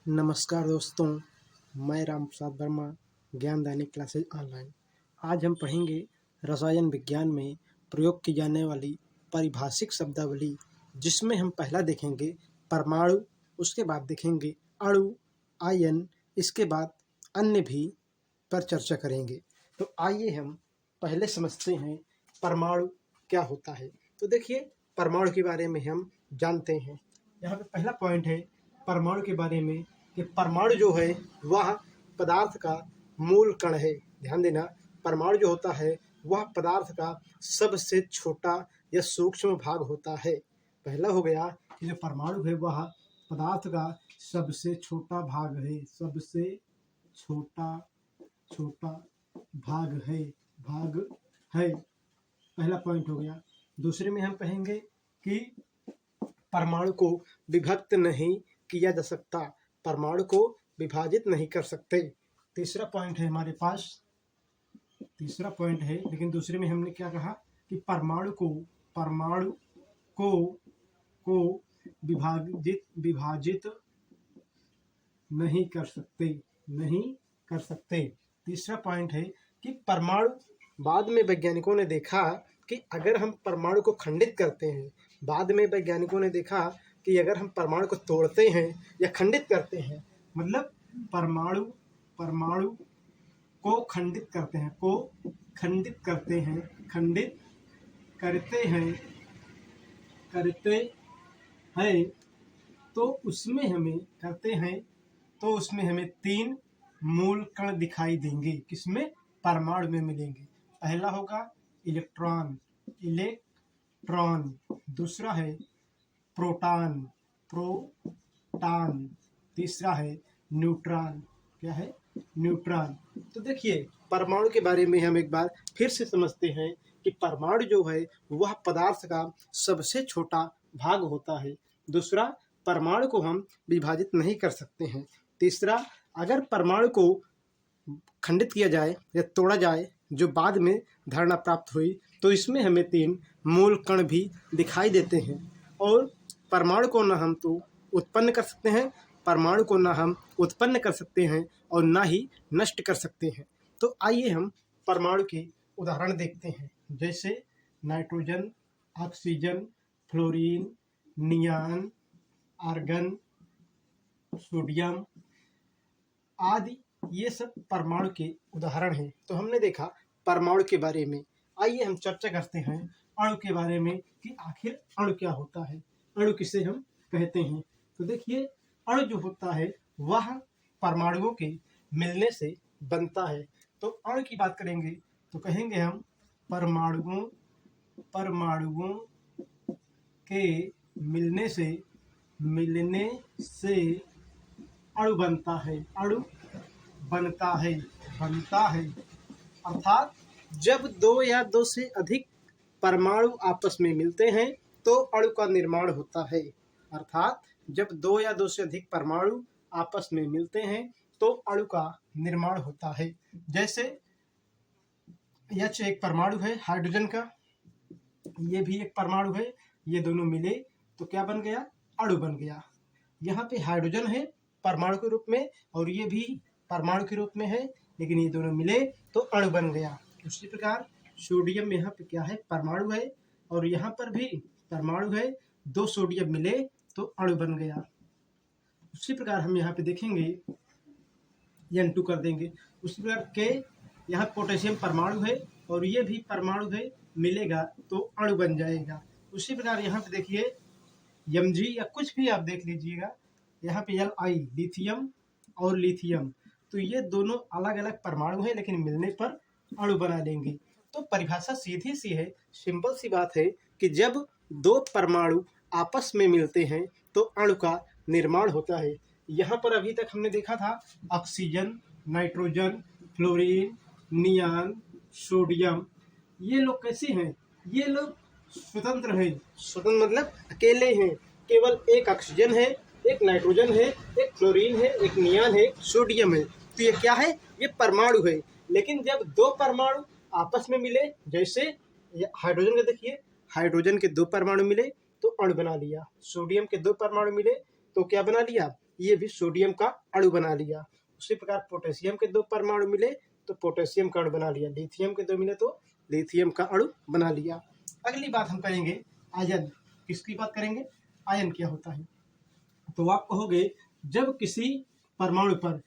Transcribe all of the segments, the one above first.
नमस्कार दोस्तों, मैं राम प्रसाद वर्मा, ज्ञान दैनिक क्लासेज ऑनलाइन। आज हम पढ़ेंगे रसायन विज्ञान में प्रयोग की जाने वाली पारिभाषिक शब्दावली, जिसमें हम पहला देखेंगे परमाणु, उसके बाद देखेंगे अणु, आयन, इसके बाद अन्य भी पर चर्चा करेंगे। तो आइए हम पहले समझते हैं परमाणु क्या होता है। तो देखिए, परमाणु के बारे में हम जानते हैं। यहाँ पे पहला पॉइंट है परमाणु के बारे में कि परमाणु जो है वह पदार्थ का मूल कण है। ध्यान देना, परमाणु जो होता है वह पदार्थ का सबसे छोटा या सूक्ष्म भाग होता है। पहला हो गया कि जो परमाणु है वह पदार्थ का सबसे छोटा भाग है, सबसे छोटा भाग है। पहला पॉइंट हो गया। दूसरे में हम कहेंगे कि परमाणु को विभक्त नहीं किया जा सकता, परमाणु को विभाजित नहीं कर सकते। तीसरा पॉइंट है हमारे पास, तीसरा पॉइंट है, लेकिन दूसरे में हमने क्या कहा कि परमाणु को विभाजित नहीं कर सकते। तीसरा पॉइंट है कि परमाणु, बाद में वैज्ञानिकों ने देखा कि अगर हम परमाणु को खंडित करते हैं, बाद में वैज्ञानिकों ने देखा कि अगर हम परमाणु को तोड़ते हैं या खंडित करते हैं, मतलब परमाणु को खंडित करते हैं तो उसमें हमें तीन मूल कण दिखाई देंगे। किसमें? परमाणु में मिलेंगे। पहला होगा इलेक्ट्रॉन, दूसरा है प्रोटॉन, तीसरा है न्यूट्रॉन। क्या है? न्यूट्रॉन। तो देखिए, परमाणु के बारे में हम एक बार फिर से समझते हैं कि परमाणु जो है वह पदार्थ का सबसे छोटा भाग होता है। दूसरा, परमाणु को हम विभाजित नहीं कर सकते हैं। तीसरा, अगर परमाणु को खंडित किया जाए या तोड़ा जाए, जो बाद में धारणा प्राप्त हुई, तो इसमें हमें तीन मूल कण भी दिखाई देते हैं। और परमाणु को न हम तो उत्पन्न कर सकते हैं, परमाणु को ना हम उत्पन्न कर सकते हैं और ना ही नष्ट कर सकते हैं। तो आइए हम परमाणु के उदाहरण देखते हैं, जैसे nitrogen, oxygen, fluorine, neon, argon, sodium आदि, ये सब परमाणु के उदाहरण हैं। तो हमने देखा परमाणु के बारे में। आइए हम चर्चा करते हैं अणु के बारे में कि आखिर अणु क्या होता है, अणु किसे हम कहते हैं। तो देखिए, अणु जो होता है वह परमाणुओं के मिलने से बनता है। तो अणु की बात करेंगे तो कहेंगे हम परमाणुओं के मिलने से अणु बनता है। अर्थात जब दो या दो से अधिक परमाणु आपस में मिलते हैं तो अणु का निर्माण होता है। अर्थात जब दो या दो से अधिक परमाणु आपस में मिलते हैं तो अणु का निर्माण होता है। जैसे H एक परमाणु है हाइड्रोजन का, ये भी एक परमाणु है, ये दोनों मिले तो क्या बन गया? अणु बन गया। यहाँ पे हाइड्रोजन है परमाणु के रूप में और ये भी परमाणु के रूप में है, लेकिन ये दोनों मिले तो अणु बन गया। उसी प्रकार सोडियम यहाँ पे क्या है? परमाणु है और यहाँ पर भी परमाणु है, दो सोडियम मिले तो अणु बन गया। उसी प्रकार हम यहाँ पे देखेंगे N2 कर देंगे। उसी प्रकार के यहाँ पोटेशियम परमाणु है और ये भी परमाणु है, मिलेगा तो अणु बन जाएगा। उसी प्रकार यहाँ पे देखिए Mg या कुछ भी आप देख लीजिएगा, यहाँ पे Li लिथियम और लिथियम, तो ये दोनों अलग अलग परमाणु हैं लेकिन मिलने पर अणु बना लेंगे। तो परिभाषा सीधी सी है, सिंपल सी बात है कि जब दो परमाणु आपस में मिलते हैं तो अणु का निर्माण होता है। यहाँ पर अभी तक हमने देखा था ऑक्सीजन, नाइट्रोजन, फ्लोरीन, नियान, सोडियम, ये लोग कैसे हैं? ये लोग स्वतंत्र हैं। स्वतंत्र मतलब अकेले हैं। केवल एक ऑक्सीजन है, एक नाइट्रोजन है, एक फ्लोरीन है, एक नियान है, सोडियम है। तो ये क्या है? ये परमाणु है। लेकिन जब दो परमाणु आपस में मिले, जैसे हाइड्रोजन का देखिए, हाइड्रोजन के दो परमाणु मिले तो अणु बना लिया, सोडियम के दो परमाणु मिले तो क्या बना लिया? ये भी सोडियम का अणु बना लिया। उसी प्रकार पोटेशियम के 2 परमाणु मिले तो पोटेशियम का अणु बना लिया, लिथियम के 2 मिले तो लिथियम का अणु बना लिया। अगली बात हम करेंगे आयन। किसकी बात करेंगे? आयन क्या होता है। तो आप कहोगे जब किसी परमाणु पर,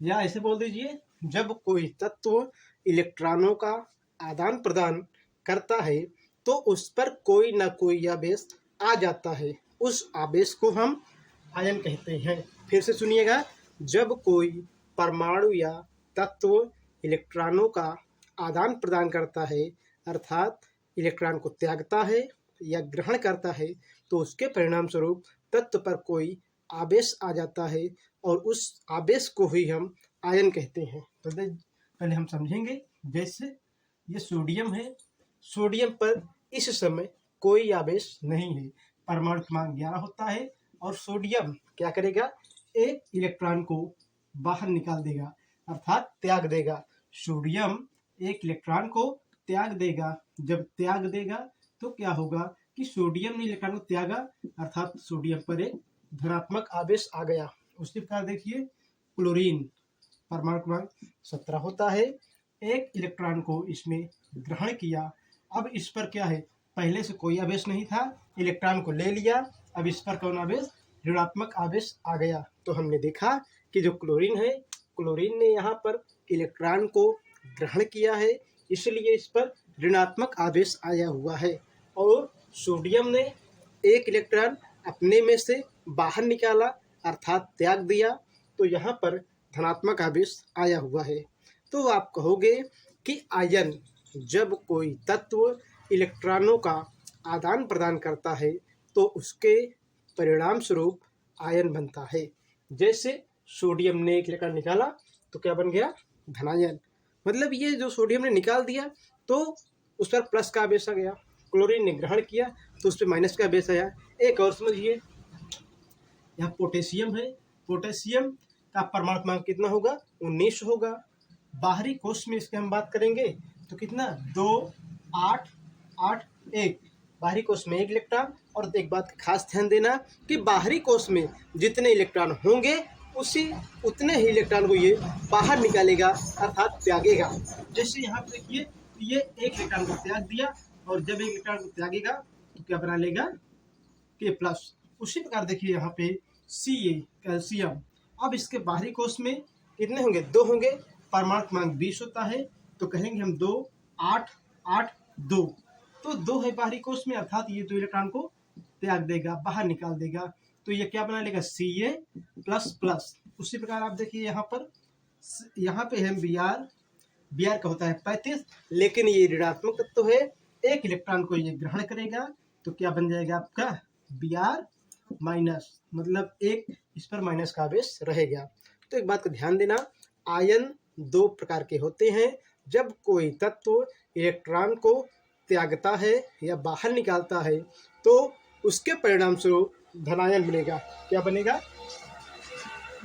या ऐसे बोल दीजिए, जब कोई तत्व इलेक्ट्रॉनों का आदान प्रदान करता है तो उस पर कोई ना कोई आवेश आ जाता है, उस आवेश को हम आयन कहते हैं। फिर से सुनिएगा, जब कोई परमाणु या तत्व इलेक्ट्रॉनों का आदान प्रदान करता है, अर्थात इलेक्ट्रॉन को त्यागता है या ग्रहण करता है, तो उसके परिणाम स्वरूप तत्व पर कोई आवेश आ जाता है और उस आवेश को ही हम आयन कहते हैं। तो पहले हम समझेंगे, जैसे ये सोडियम है, सोडियम पर इस समय कोई आवेश नहीं है, परमाणु क्रमांक 11 होता है और सोडियम क्या करेगा, एक इलेक्ट्रॉन को बाहर निकाल देगा अर्थात त्याग देगा। सोडियम एक इलेक्ट्रॉन को त्याग देगा। जब त्याग देगा तो क्या होगा कि सोडियम ने इलेक्ट्रॉन को त्यागा अर्थात सोडियम पर एक धनात्मक आवेश आ गया। उसी प्रकार देखिए क्लोरीन, परमाणु क्रमांक 17 होता है, एक इलेक्ट्रॉन को इसने ग्रहण किया। अब इस पर क्या है, पहले से कोई आवेश नहीं था, इलेक्ट्रॉन को ले लिया, अब इस पर कौन आवेश, ऋणात्मक आवेश आ गया। तो हमने देखा कि जो क्लोरीन है, क्लोरीन ने यहाँ पर इलेक्ट्रॉन को ग्रहण किया है, इसलिए इस पर ऋणात्मक आवेश आया हुआ है। और सोडियम ने एक इलेक्ट्रॉन अपने में से बाहर निकाला अर्थात त्याग दिया, तो यहाँ पर धनात्मक आवेश आया हुआ है। तो आप कहोगे कि आयन, जब कोई तत्व इलेक्ट्रॉनों का आदान प्रदान करता है तो उसके परिणाम स्वरूप आयन बनता है। जैसे सोडियम ने एक इलेक्ट्रॉन निकाला तो क्या बन गया, धनायन। मतलब ये जो सोडियम ने निकाल दिया तो उस पर प्लस का आवेश आ गया, क्लोरीन ने ग्रहण किया तो उस पर माइनस का आवेश आया। एक और समझिए, यहाँ पोटेशियम है, पोटेशियम का परमाणु क्रमांक कितना होगा, 19 होगा। बाहरी कोश में इसके हम बात करेंगे तो कितना, 2 8 8 1, बाहरी कोश में एक इलेक्ट्रॉन। और एक बात का खास ध्यान देना कि बाहरी कोश में जितने इलेक्ट्रॉन होंगे उतने ही इलेक्ट्रॉन को ये बाहर निकालेगा अर्थात त्यागेगा। जैसे यहाँ पे देखिए ये एक इलेक्ट्रॉन को त्याग दिया और जब एक इलेक्ट्रॉन को त्यागेगा तो क्या बना लेगा, K+। उसी प्रकार देखिए यहाँ पे Ca, कैल्शियम, अब इसके बाहरी कोश में कितने होंगे, 2 होंगे, परमाणु क्रमांक 20 होता है, तो कहेंगे हम 2 8 8 2, तो 2 है बाहरी कोश में अर्थात ये 2 इलेक्ट्रॉन को त्याग देगा, बाहर निकाल देगा, तो ये क्या बना लेगा, Ca++। उसी प्रकार आप देखिए यहाँ पे है Br का होता है 35, लेकिन ये ऋणात्मक तत्व है, एक इलेक्ट्रॉन को ये ग्रहण करेगा तो क्या बन जाएगा आपका Br-, मतलब एक इस पर माइनस का आवेश रहेगा। तो एक बात का ध्यान देना, आयन 2 प्रकार के होते हैं। जब कोई तत्व इलेक्ट्रॉन को त्यागता है या बाहर निकालता है तो उसके परिणाम स्वरूप धनायन बनेगा। क्या बनेगा,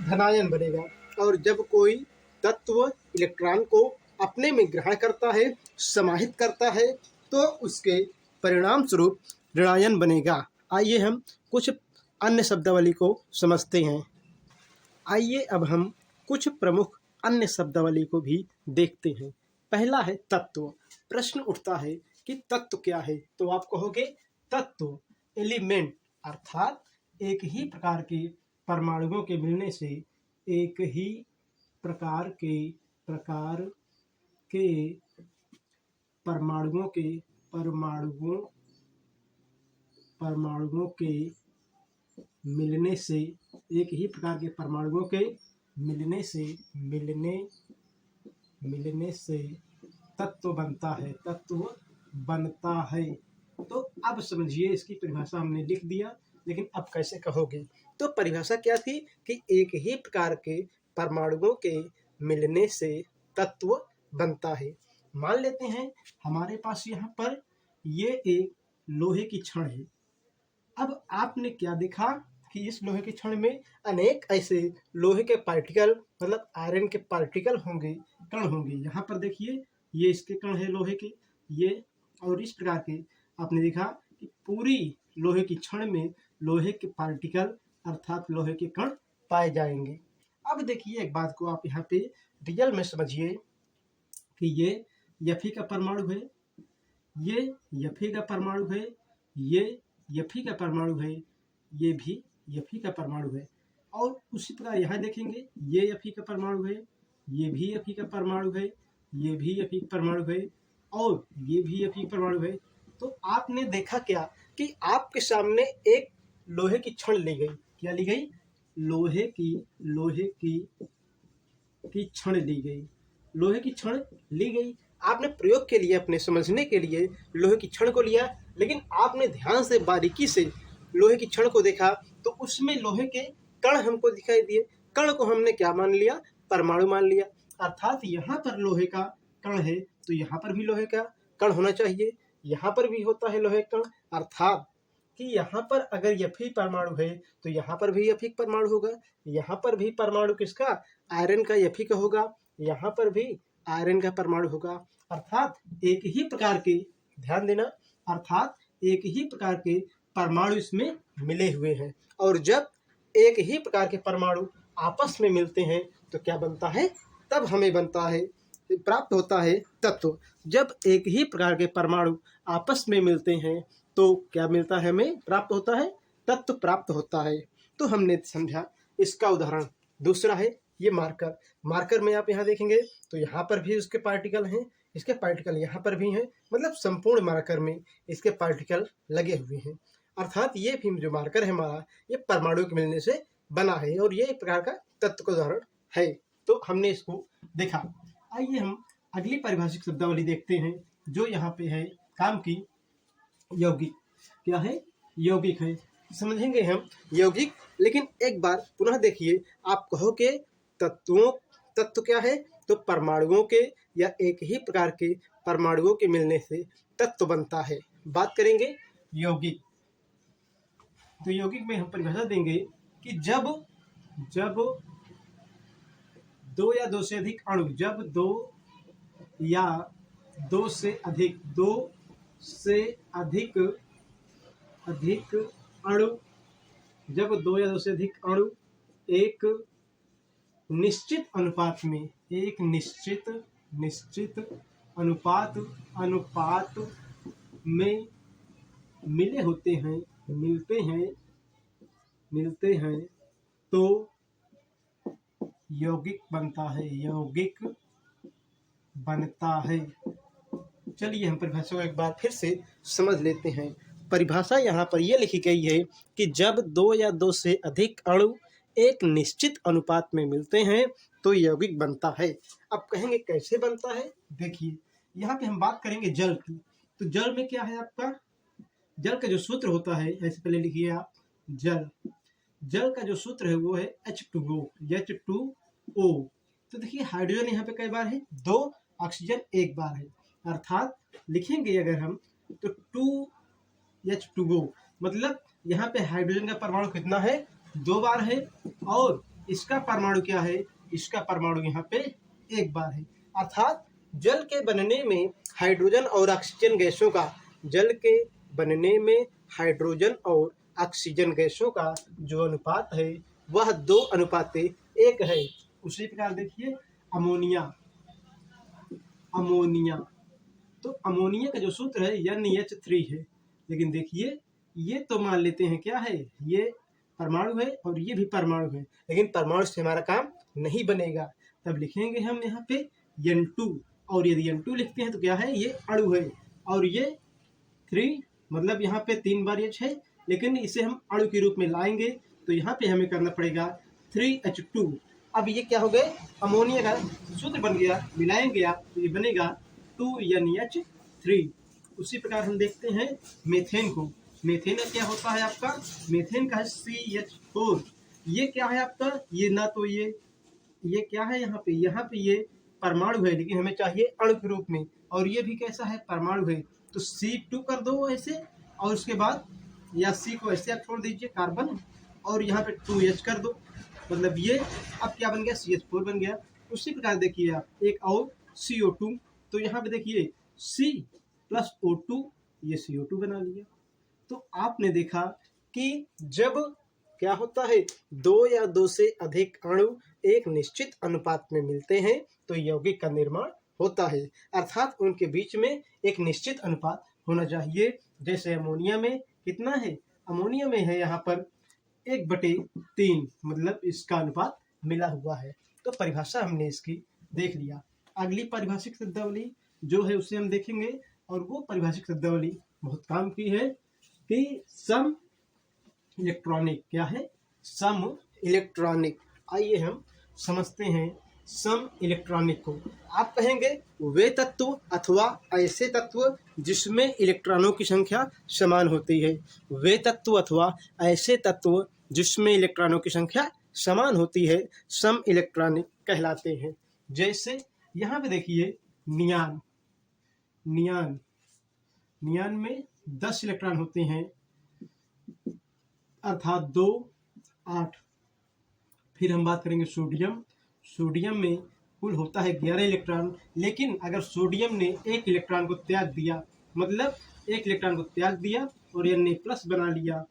धनायन बनेगा। और जब कोई तत्व इलेक्ट्रॉन को अपने में ग्रहण करता है, समाहित करता है, तो उसके परिणाम स्वरूप ऋणायन बनेगा। आइए हम कुछ अन्य शब्दावली को समझते हैं। आइए अब हम कुछ प्रमुख अन्य शब्दावली को भी देखते हैं। पहला है तत्व। प्रश्न उठता है कि तत्व क्या है, तो आप कहोगे तत्व एलिमेंट अर्थात एक ही प्रकार के परमाणुओं के मिलने से एक ही प्रकार के परमाणुओं के मिलने से, एक ही प्रकार के परमाणुओं के मिलने से तत्व बनता है। तो अब समझिए, इसकी परिभाषा हमने लिख दिया, लेकिन अब कैसे कहोगे। तो परिभाषा क्या थी कि एक ही प्रकार के परमाणुओं के मिलने से तत्व बनता है। मान लेते हैं हमारे पास यहाँ पर ये एक लोहे की छड़ है। अब आपने क्या देखा कि इस लोहे की छड़ में अनेक ऐसे लोहे के पार्टिकल, मतलब आयरन के पार्टिकल होंगे, कण होंगे। यहाँ पर देखिए ये इसके कण है लोहे के, ये, और इस प्रकार के आपने देखा कि पूरी लोहे की छड़ में लोहे के पार्टिकल अर्थात लोहे के कण पाए जाएंगे। अब देखिए एक बात को आप यहाँ पे रियल में समझिए कि ये Fe का परमाणु है, ये Fe का परमाणु है, ये Fe का परमाणु है, ये भी Fe का परमाणु है। और उसी प्रकार यहाँ देखेंगे ये Fe का परमाणु है, ये भी Fe का परमाणु है, ये भी Fe का परमाणु है, और ये भी Fe का परमाणु है। तो आपने देखा क्या कि आपके सामने एक लोहे की छड़ ली गई। क्या ली गई? लोहे की छड़ ली गई। लोहे की छड़ ली गई। आपने प्रयोग के लिए, अपने समझने के लिए लोहे की छड़ को लिया, लेकिन आपने ध्यान से बारीकी से लोहे की छड़ को देखा तो उसमें लोहे के कण हमको दिखाई दिए। कण को हमने क्या मान लिया? परमाणु मान लिया। अर्थात यहाँ पर लोहे का कण है तो यहाँ पर भी लोहे का कण होना चाहिए, यहाँ पर भी होता है लोहे कण। अर्थात कि यहाँ पर अगर Fe परमाणु है तो यहाँ पर भी Fe परमाणु होगा, यहाँ पर भी परमाणु किसका? आयरन का Fe का होगा, यहाँ पर भी आयरन का परमाणु होगा। अर्थात एक ही प्रकार के, ध्यान देना, अर्थात एक ही प्रकार के परमाणु इसमें मिले हुए हैं। और जब एक ही प्रकार के परमाणु आपस में मिलते हैं तो क्या बनता है? तब हमें बनता है, प्राप्त होता है तत्व। जब एक ही प्रकार के परमाणु आपस में मिलते हैं तो क्या मिलता है? हमें प्राप्त होता है तत्व, प्राप्त होता है। तो हमने समझा। इसका उदाहरण दूसरा है ये मार्कर। मार्कर में आप यहाँ देखेंगे तो यहाँ पर भी उसके पार्टिकल हैं, इसके पार्टिकल यहाँ पर भी हैं, मतलब संपूर्ण मार्कर में इसके पार्टिकल लगे हुए हैं। अर्थात ये भी जो मार्कर है हमारा, ये परमाणु के मिलने से बना है और ये एक प्रकार का तत्व का उदाहरण है। तो हमने इसको देखा। आइए हम अगली पारिभाषिक शब्दावली देखते हैं जो यहाँ पे है काम की। यौगिक क्या है? यौगिक है। समझेंगे हम यौगिक, लेकिन एक बार पुनः देखिए। आप कहो के तत्व क्या है? तो परमाणुओं के या एक ही प्रकार के परमाणुओं के मिलने से तत्व बनता है। बात करेंगे यौगिक। तो यौगिक में हम परिभाषा देंगे कि जब दो या दो से अधिक अणु, जब दो या दो से अधिक अणु, जब दो या दो से अधिक अणु एक निश्चित अनुपात में मिलते हैं तो यौगिक बनता है। चलिए हम परिभाषा को एक बार फिर से समझ लेते हैं। परिभाषा यहाँ पर यह लिखी गई है कि जब दो या दो से अधिक अणु एक निश्चित अनुपात में मिलते हैं तो यौगिक बनता है। अब कहेंगे कैसे बनता है? देखिए यहाँ पे हम बात करेंगे जल की। तो जल में क्या है आपका? जल का जो सूत्र होता है, ऐसे पहले लिखिए आप, जल का जो सूत्र है वो है H2O। तो देखिए हाइड्रोजन यहाँ पे कई बार है? 2, ऑक्सीजन एक बार है। अर्थात लिखेंगे अगर हम तो 2H2O, मतलब यहाँ पे हाइड्रोजन का परमाणु कितना है? 2 बार है। और इसका परमाणु क्या है? इसका परमाणु यहाँ पे 1 बार है। अर्थात जल के बनने में हाइड्रोजन और ऑक्सीजन गैसों का, जल के बनने में हाइड्रोजन और ऑक्सीजन गैसों का जो अनुपात है वह 2:1 है। उसी प्रकार देखिए अमोनिया। तो अमोनिया का जो सूत्र है NH3 है। लेकिन देखिए ये तो मान लेते हैं क्या है? ये परमाणु है और ये भी परमाणु है, लेकिन परमाणु से हमारा काम नहीं बनेगा। तब लिखेंगे हम यहाँ पे N2, और यदि N2 लिखते हैं तो क्या है? ये अणु है। और ये 3, मतलब यहाँ पे 3 बार H है, लेकिन इसे हम अणु के रूप में लाएंगे तो यहाँ पे हमें करना पड़ेगा 3H2। अब ये क्या हो गए? अमोनिया का सूत्र बन गया। मिलाएंगे आप तो ये बनेगा 2NH3। उसी प्रकार हम देखते हैं मेथेन को। मेथेन का क्या होता है आपका? मेथेन का है CH4। ये क्या है आपका? ये ना तो ये क्या है यहाँ पे ये परमाणु है, लेकिन हमें चाहिए अणु के रूप में। और ये भी कैसा है? परमाणु है। तो C2 कर दो ऐसे, और उसके बाद या C को ऐसे आप छोड़ दीजिए कार्बन, और यहाँ पे 2H कर दो, मतलब ये अब क्या बन गया? CH4 बन गया। उसी प्रकार देखिए आप एक और CO2। तो यहाँ पे देखिए C + O2, ये CO2 बना लिया। तो आपने देखा कि जब क्या होता है, दो या दो से अधिक अणु एक निश्चित अनुपात में मिलते हैं तो यौगिक का निर्माण होता है। अर्थात उनके बीच में एक निश्चित अनुपात होना चाहिए। जैसे अमोनिया में कितना है, अमोनिया में है यहाँ पर 1/3, मतलब इसका अनुपात मिला हुआ है। तो परिभाषा हमने इसकी देख लिया। अगली पारिभाषिक शब्दावली जो है उसे हम देखेंगे, और वो पारिभाषिक शब्दावली बहुत काम की है कि सम इलेक्ट्रॉनिक। क्या है, सम इलेक्ट्रॉनिक। आइए हम समझते हैं सम इलेक्ट्रॉनिक को। आप कहेंगे वे तत्व अथवा ऐसे तत्व जिसमें इलेक्ट्रॉनों की संख्या समान होती है। वे तत्व अथवा ऐसे तत्व जिसमें इलेक्ट्रॉनों की संख्या समान होती है सम इलेक्ट्रॉनिक कहलाते हैं। जैसे यहाँ पे देखिए नियान, नियान में 10 इलेक्ट्रॉन होते हैं, अर्थात 2, 8। फिर हम बात करेंगे सोडियम में कुल होता है 11 इलेक्ट्रॉन, लेकिन अगर सोडियम ने एक इलेक्ट्रॉन को त्याग दिया, मतलब एक इलेक्ट्रॉन को त्याग दिया और Na+ बना लिया,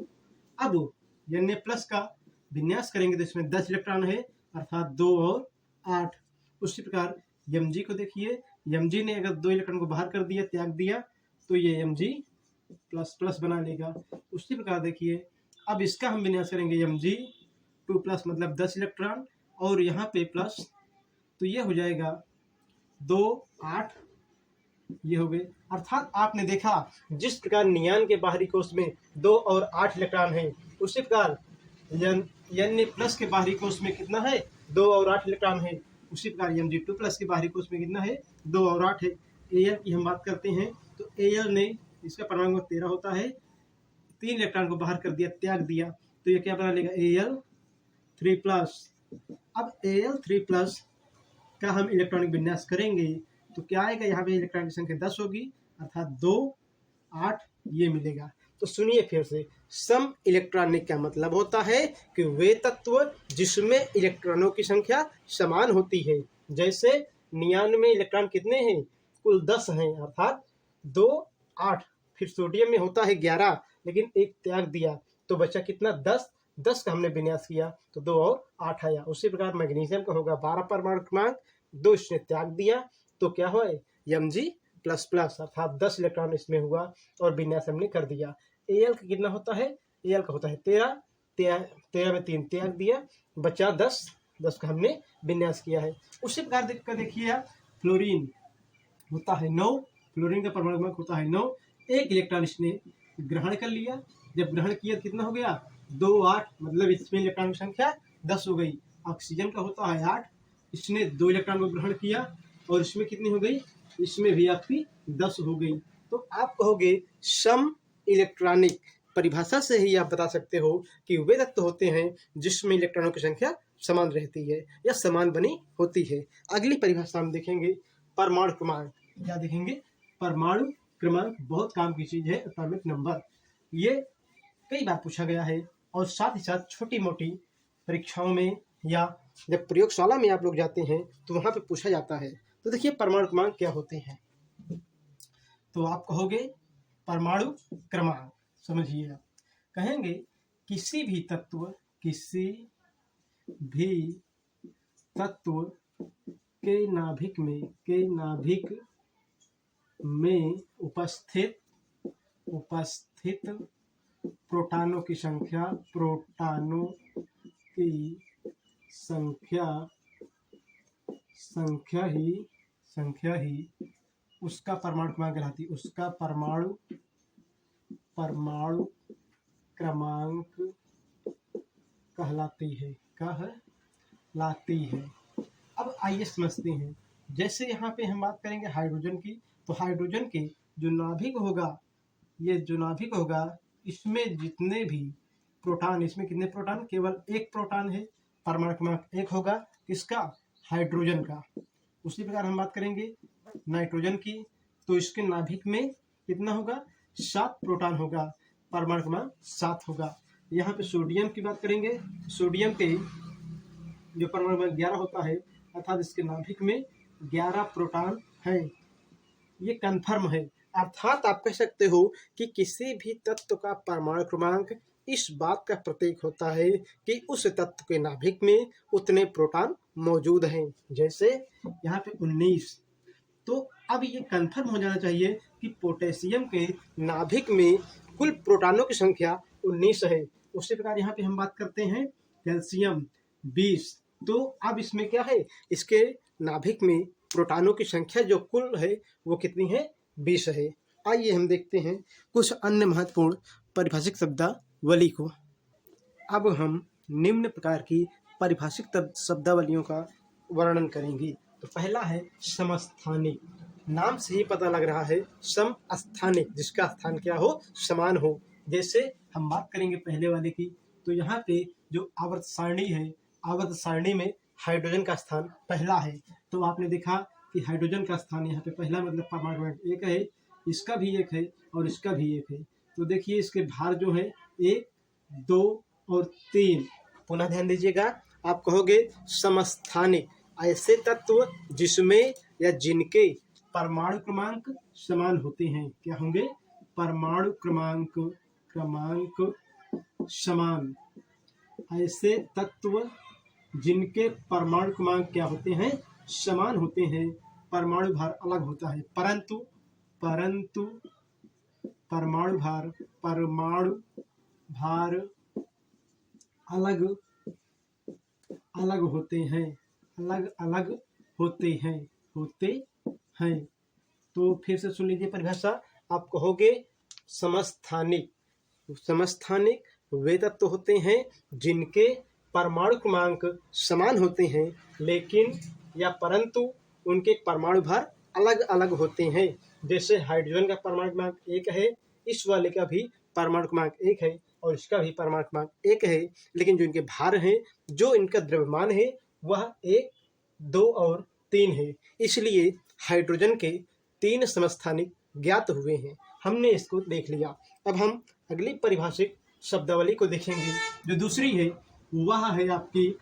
अब Na+ का विन्यास करेंगे तो इसमें 10 इलेक्ट्रॉन है, अर्थात 2 और 8। उसी प्रकार Mg को देखिए, Mg ने अगर 2 इलेक्ट्रॉन को बाहर कर दिया, त्याग दिया, तो ये Mg++ बना लेगा। उसी प्रकार देखिए अब इसका हम विन्यास करेंगे Mg2+, मतलब 10 इलेक्ट्रॉन और यहाँ पे प्लस, तो ये हो जाएगा 2, 8, ये हो गए। अर्थात आपने देखा जिस प्रकार नियान के बाहरी कोश में 2 और 8 इलेक्ट्रॉन है, उसी प्रकार Na+ के बाहरी कोश में कितना है, 2 और 8 इलेक्ट्रॉन है। उसी प्रकार Mg2+ के बाहरी कोश में कितना है, 2 और 8 है। Al की हम बात करते हैं तो Al ने, इसका परमाणु 13 होता है, 3 इलेक्ट्रॉन को बाहर कर दिया, त्याग दिया, तो ये क्या बना लेगा, Al3+। अब Al3+ का हम इलेक्ट्रॉनिक विन्यास करेंगे तो क्या आएगा, यहाँ पे इलेक्ट्रॉन की संख्या 10 होगी, अर्थात 2, 8 ये मिलेगा। तो सुनिए फिर से, सम इलेक्ट्रॉनिक का मतलब होता है कि वे तत्व जिसमें इलेक्ट्रॉनों की संख्या समान होती है। जैसे नियान में इलेक्ट्रॉन कितने हैं, कुल 10 हैं, अर्थात 2, 8। फिर सोडियम में होता है 11, लेकिन एक त्याग दिया तो बचा कितना, 10 का हमने विन्यास किया तो 2 और 8 आया। उसी प्रकार मैग्नीशियम का होगा 12 परमाणु क्रमांक, 2 इसने त्याग दिया तो क्या हुआ, Mg++, अर्थात 10 इलेक्ट्रॉन इसमें हुआ और विन्यास हमने कर दिया। Al का कितना होता है, Al का होता है 13 में 3 त्याग दिया, बचा 10 का हमने विन्यास किया है। उसी प्रकार देखिए आप, फ्लोरीन होता है 9, फ्लोरीन का परमाणु क्रमांक होता है 9, एक इलेक्ट्रॉन इसने ग्रहण कर लिया, जब ग्रहण किया कितना हो गया, 2, 8, मतलब इसमें इलेक्ट्रॉन की संख्या 10 हो गई। ऑक्सीजन का होता है 8, इसने 2 इलेक्ट्रॉन को ग्रहण किया और इसमें कितनी हो गई, इसमें भी आपकी 10 हो गई। तो आप कहोगे सम इलेक्ट्रॉनिक, परिभाषा से ही आप बता सकते हो कि वे तत्व होते हैं जिसमें इलेक्ट्रॉनों की संख्या समान रहती है या समान बनी होती है। अगली परिभाषा हम देखेंगे परमाणु क्रमांक। क्या देखेंगे, परमाणु क्रमांक बहुत काम की चीज है, एटॉमिक नंबर। ये कई बार पूछा गया है और साथ ही साथ छोटी मोटी परीक्षाओं में या जब प्रयोगशाला में आप लोग जाते हैं तो वहां पे पूछा जाता है। तो देखिए परमाणु क्रमांक क्या होते हैं, तो आप कहोगे परमाणु क्रमांक, समझिए आप कहेंगे किसी भी तत्व के नाभिक में उपस्थित प्रोटॉनों की संख्या ही उसका परमाणु क्रमांक कहलाती है, उसका परमाणु क्रमांक कहलाती है। अब आइए समझते हैं, जैसे यहाँ पे हम बात करेंगे हाइड्रोजन की, तो हाइड्रोजन के जो नाभिक होगा, ये जो नाभिक होगा इसमें जितने भी प्रोटॉन, इसमें कितने प्रोटॉन, केवल एक प्रोटॉन है, परमाणु क्रमांक 1 होगा, किसका, हाइड्रोजन का। उसी प्रकार हम बात करेंगे नाइट्रोजन की, तो इसके नाभिक में कितना होगा, 7 प्रोटॉन होगा, परमाणु क्रमांक 7 होगा। यहाँ पे सोडियम की बात करेंगे, सोडियम के जो परमाणु क्रमांक 11 होता है, अर्थात इसके नाभिक में 11 प्रोटॉन है, ये कन्फर्म है। अर्थात आप कह सकते हो कि किसी भी तत्व का परमाणु क्रमांक इस बात का प्रतीक होता है कि उस तत्व के नाभिक में उतने प्रोटॉन मौजूद हैं। जैसे यहाँ पे 19, तो अब ये कंफर्म हो जाना चाहिए कि पोटेशियम के नाभिक में कुल प्रोटॉनों की संख्या 19 है। उसी प्रकार यहाँ पे हम बात करते हैं कैल्शियम 20। तो अब इसमें क्या है, इसके नाभिक में प्रोटॉनों की संख्या जो कुल है वो कितनी है, 20 है। आइए हम देखते हैं कुछ अन्य महत्वपूर्ण परिभाषिक शब्दावली को। अब हम निम्न प्रकार की परिभाषिक शब्दावलियों का वर्णन करेंगे। तो पहला है समस्थानिक। नाम से ही पता लग रहा है समस्थानिक, जिसका स्थान क्या हो, समान हो। जैसे हम बात करेंगे पहले वाले की, तो यहाँ पे जो आवर्त सारणी है, आवर्त सारणी में हाइड्रोजन का स्थान पहला है। तो आपने देखा कि हाइड्रोजन का स्थान यहाँ पे पहला, मतलब परमाणु क्रमांक 1 है, इसका भी 1 है और इसका भी 1 है। तो देखिए इसके भार जो है 1, 2 और 3। पुनः ध्यान दीजिएगा, आप कहोगे समस्थानिक, ऐसे तत्व जिसमें या जिनके परमाणु क्रमांक समान होते हैं। क्या होंगे, परमाणु क्रमांक समान। ऐसे तत्व जिनके परमाणु क्रमांक क्या होते हैं, समान होते हैं, परमाणु भार अलग होता है, परंतु परमाणु भार अलग अलग होते हैं। तो फिर से सुन लीजिए परिभाषा। आप कहोगे समस्थानिक वे तत्व होते हैं जिनके परमाणु क्रमांक समान होते हैं, लेकिन या परंतु उनके परमाणु भार अलग अलग होते हैं। जैसे हाइड्रोजन का परमाणु क्रमांक 1 है, इस वाले का भी परमाणु क्रमांक 1 है और इसका भी परमाणु क्रमांक 1 है, लेकिन जो इनके भार हैं, जो इनका द्रव्यमान है, वह 1, 2 और 3 है। इसलिए हाइड्रोजन के 3 समस्थानिक ज्ञात हुए हैं। हमने इसको देख लिया। अब हम अगली परिभाषिक शब्दावली को देखेंगे। जो दूसरी है वह है आपकी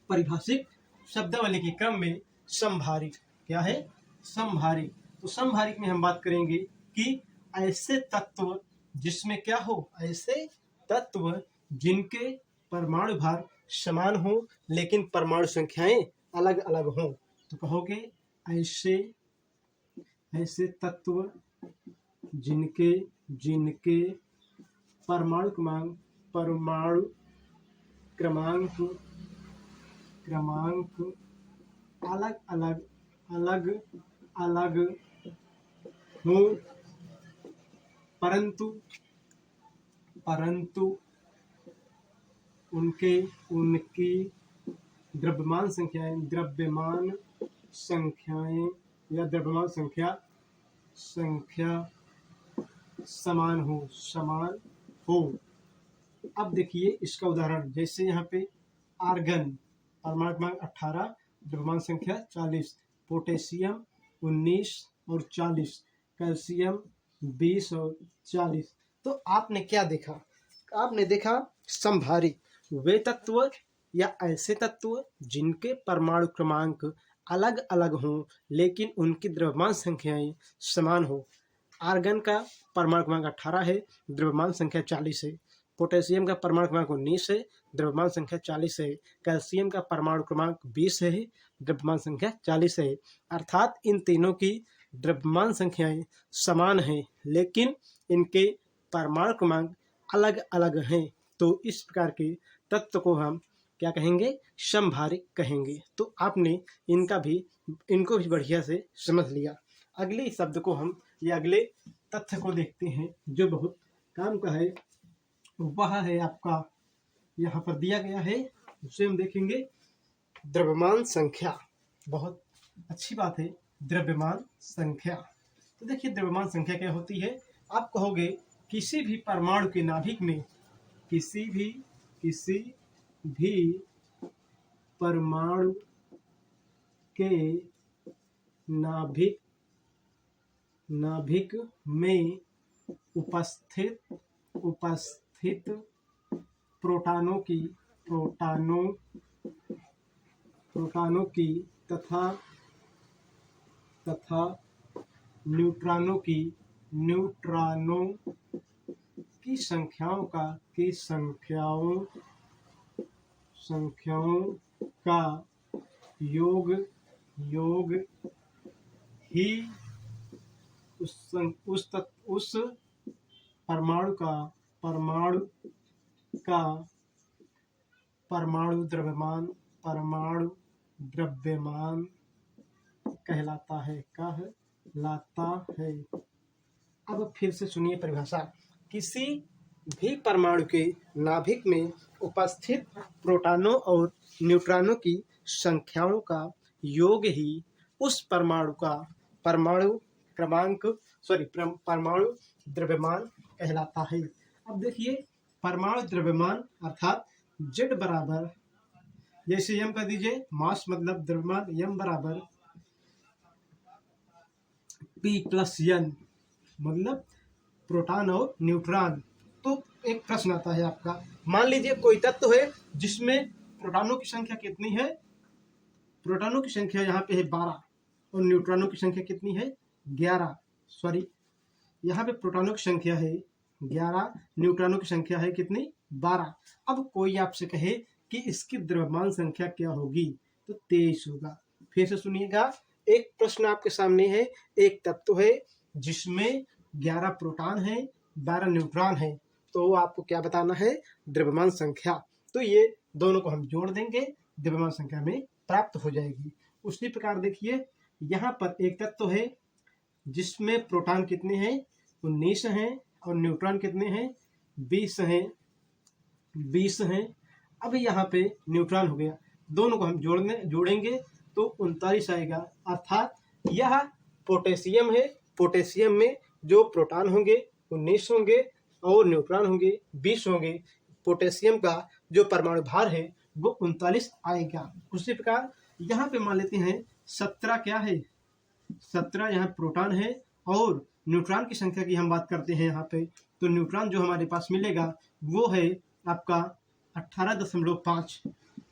परिभाषिक शब्दावली के क्रम में समभारिक। क्या है, समभारिक। तो समभारिक में हम बात करेंगे कि ऐसे तत्व जिसमें क्या हो, ऐसे तत्व जिनके परमाणु भार समान हो लेकिन परमाणु संख्याएं अलग अलग हों। तो कहोगे ऐसे तत्व जिनके परमाणु क्रमांक अलग अलग हो, परंतु उनकी द्रव्यमान संख्या समान हो। अब देखिए इसका उदाहरण। जैसे यहाँ पे आर्गन परमाणु क्रमांक 18, द्रव्यमान संख्या 40, पोटेशियम 19 और 40, कैल्शियम 20 और 40। तो आपने क्या देखा, आपने देखा समभारिक वे तत्व या ऐसे तत्व जिनके परमाणु क्रमांक अलग अलग हों लेकिन उनकी द्रव्यमान संख्याएं समान हो। आर्गन का परमाणु क्रमांक 18 है, द्रव्यमान संख्या 40 है। पोटेशियम का परमाणु क्रमांक 19 है, द्रव्यमान संख्या 40 है। कैल्शियम का परमाणु क्रमांक 20 है, द्रव्यमान संख्या 40 है। अर्थात इन तीनों की द्रव्यमान संख्याएं समान हैं लेकिन इनके परमाणु क्रमांक अलग अलग हैं। तो इस प्रकार के तत्व को हम क्या कहेंगे, समभारिक कहेंगे। तो आपने इनको भी बढ़िया से समझ लिया। अगले शब्द को हम या अगले तथ्य को देखते हैं जो बहुत काम का है। वह है आपका यहाँ पर दिया गया है, उसे हम देखेंगे द्रव्यमान संख्या। बहुत अच्छी बात है, द्रव्यमान संख्या। तो देखिए द्रव्यमान संख्या क्या होती है। आप कहोगे किसी भी परमाणु के नाभिक में, किसी भी परमाणु के नाभिक में उपस्थित प्रोटॉनों की तथा न्यूट्रॉनों की की संख्याओं का योग ही उस परमाणु का परमाणु द्रव्यमान कहलाता है। अब फिर से सुनिए परिभाषा। किसी भी परमाणु के नाभिक में उपस्थित प्रोटॉनों और न्यूट्रॉनों की संख्याओं का योग ही उस परमाणु का परमाणु द्रव्यमान कहलाता है। अब देखिए, परमाणु द्रव्यमान अर्थात Z बराबर, जैसे m कर दीजिए, मास मतलब द्रव्यमान, m बराबर P प्लस n मतलब प्रोटॉन और न्यूट्रॉन। तो एक प्रश्न आता है आपका, मान लीजिए कोई तत्व है जिसमें प्रोटॉनों की संख्या कितनी है, प्रोटॉनों की संख्या यहाँ पे है 12 और न्यूट्रॉनों की संख्या कितनी है 11, सॉरी यहाँ पे प्रोटॉनों की संख्या है 11, न्यूट्रॉनों की संख्या है कितनी 12। अब कोई आपसे कहे कि इसकी द्रव्यमान संख्या क्या होगी, तो 23 होगा। फिर से सुनिएगा, एक प्रश्न आपके सामने है, एक तत्व है जिसमें 11 प्रोटॉन है 12 न्यूट्रॉन है, तो आपको क्या बताना है, द्रव्यमान संख्या। तो ये दोनों को हम जोड़ देंगे, द्रव्यमान संख्या में प्राप्त हो जाएगी। उसी प्रकार देखिए, यहाँ पर एक तत्व है जिसमें प्रोटॉन कितने हैं 19 हैं और न्यूट्रॉन कितने हैं 20 हैं। अब यहाँ पे न्यूट्रॉन हो गया, दोनों को हम जोड़ेंगे तो 39 आएगा। अर्थात यह पोटेशियम है, पोटेशियम में जो प्रोटॉन होंगे 19 होंगे और न्यूट्रॉन होंगे 20 होंगे। पोटेशियम का जो परमाणु भार है वो 39 आएगा। उसी प्रकार यहाँ पे मान लेते हैं 17 क्या है, 17 यहाँ प्रोटॉन है और न्यूट्रॉन की संख्या की हम बात करते हैं यहाँ पे, तो न्यूट्रॉन जो हमारे पास मिलेगा वो है आपका 18.5,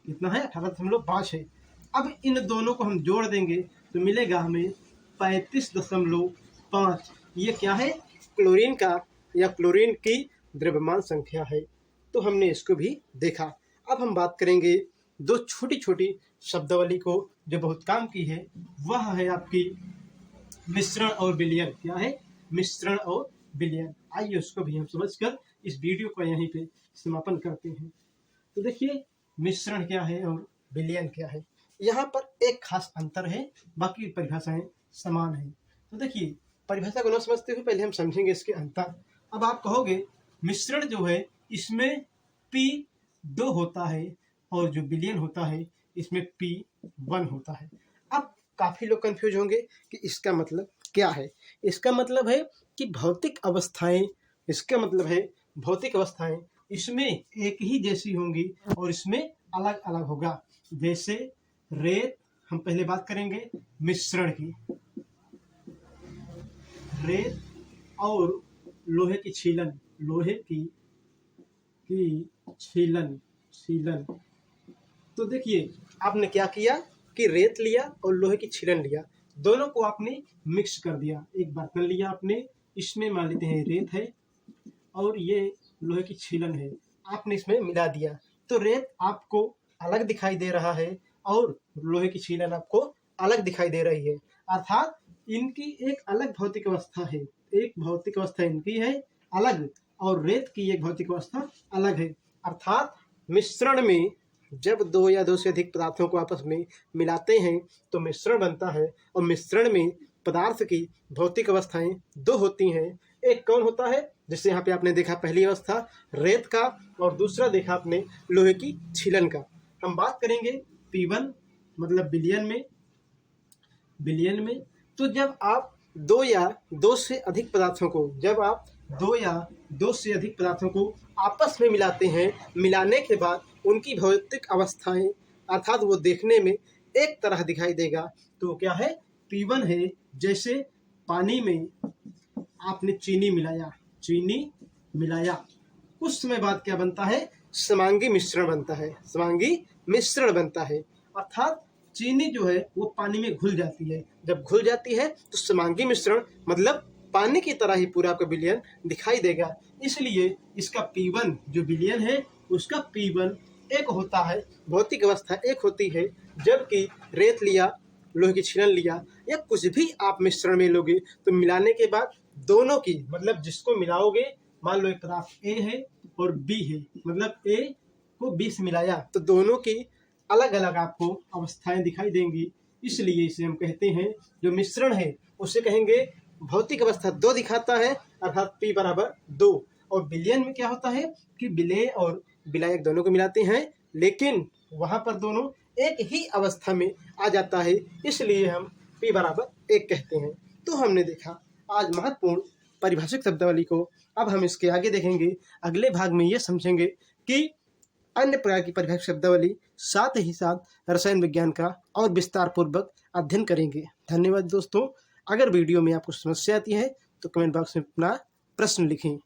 कितना है 18.5 है। अब इन दोनों को हम जोड़ देंगे तो मिलेगा हमें 35.5। ये क्या है, क्लोरीन का या क्लोरीन की द्रव्यमान संख्या है। तो हमने इसको भी देखा। अब हम बात करेंगे दो छोटी छोटी शब्दावली को जो बहुत काम की है, वह है आपकी मिश्रण और विलयन। क्या है, मिश्रण और विलयन। आइए उसको भी हम समझकर इस वीडियो को यहीं पे समापन करते हैं। तो देखिए, मिश्रण क्या है और विलयन क्या है। यहाँ पर एक खास अंतर है, बाकी परिभाषाएं समान है। तो देखिए, परिभाषा को न समझते हुए पहले हम समझेंगे इसके अंतर। अब आप कहोगे मिश्रण जो है इसमें P2 होता है और जो विलयन होता है इसमें P1 होता है। अब काफी लोग कंफ्यूज होंगे कि इसका मतलब क्या है। इसका मतलब है कि भौतिक अवस्थाएं, इसका मतलब है भौतिक अवस्थाएं इसमें एक ही जैसी होंगी और इसमें अलग अलग होगा। जैसे रेत, हम पहले बात करेंगे मिश्रण की, रेत और लोहे की छीलन, लोहे की छीलन। तो देखिए, आपने क्या किया कि रेत लिया और लोहे की छीलन लिया, दोनों को आपने मिक्स कर दिया। एक बर्तन लिया आपने, इसमें मान लेते हैं रेत है और ये लोहे की छीलन है, आपने इसमें मिला दिया तो रेत आपको अलग दिखाई दे रहा है और लोहे की छीलन आपको अलग दिखाई दे रही है। अर्थात इनकी एक अलग भौतिक अवस्था है, एक भौतिक अवस्था इनकी है अलग और रेत की एक भौतिक अवस्था अलग है। अर्थात मिश्रण में जब दो या दो से अधिक पदार्थों को आपस में मिलाते हैं तो मिश्रण बनता है और मिश्रण में पदार्थ की भौतिक अवस्थाएं दो होती हैं। एक कौन होता है, जैसे यहाँ पे आपने देखा पहली अवस्था रेत का और दूसरा देखा आपने लोहे की छीलन का। हम बात करेंगे P1 मतलब बिलियन में। तो जब आप दो या दो से अधिक पदार्थों को आपस में मिलाते हैं, मिलाने के बाद उनकी भौतिक अवस्थाएं अर्थात वो देखने में एक तरह दिखाई देगा, तो क्या है P1 है। जैसे पानी में आपने चीनी मिलाया, कुछ समय बाद क्या बनता है, समांगी मिश्रण बनता है। अर्थात चीनी जो है वो पानी में घुल जाती है, जब घुल जाती है तो समांगी मिश्रण मतलब पानी की तरह ही पूरा आपका विलयन दिखाई देगा। इसलिए इसका P1 जो विलयन है उसका P1 एक होता है, भौतिक अवस्था एक होती है, जबकि रेत लिया, लोहे की छीलन लिया या कुछ भी आप मिश्रण में लोगे तो मिलाने के बाद दोनों की मतलब जिसको मिलाओगे, मान लो एक पदार्थ ए है और बी है, मतलब ए को बी से मिलाया तो दोनों की अलग अलग आपको अवस्थाएं दिखाई देंगी। इसलिए इसे हम कहते हैं जो मिश्रण है उसे कहेंगे भौतिक अवस्था 2 दिखाता है, अर्थात P बराबर 2। और विलयन में क्या होता है कि विलेय और विलायक दोनों को मिलाते हैं, लेकिन वहां पर दोनों एक ही अवस्था में आ जाता है, इसलिए हम P बराबर 1 कहते हैं। तो हमने देखा आज महत्वपूर्ण परिभाषिक शब्दावली को। अब हम इसके आगे देखेंगे, अगले भाग में ये समझेंगे कि अन्य प्रकार की परिभाषिक शब्दावली, साथ ही साथ रसायन विज्ञान का और विस्तार पूर्वक अध्ययन करेंगे। धन्यवाद दोस्तों। अगर वीडियो में आपको समस्या आती है तो कमेंट बॉक्स में अपना प्रश्न लिखें।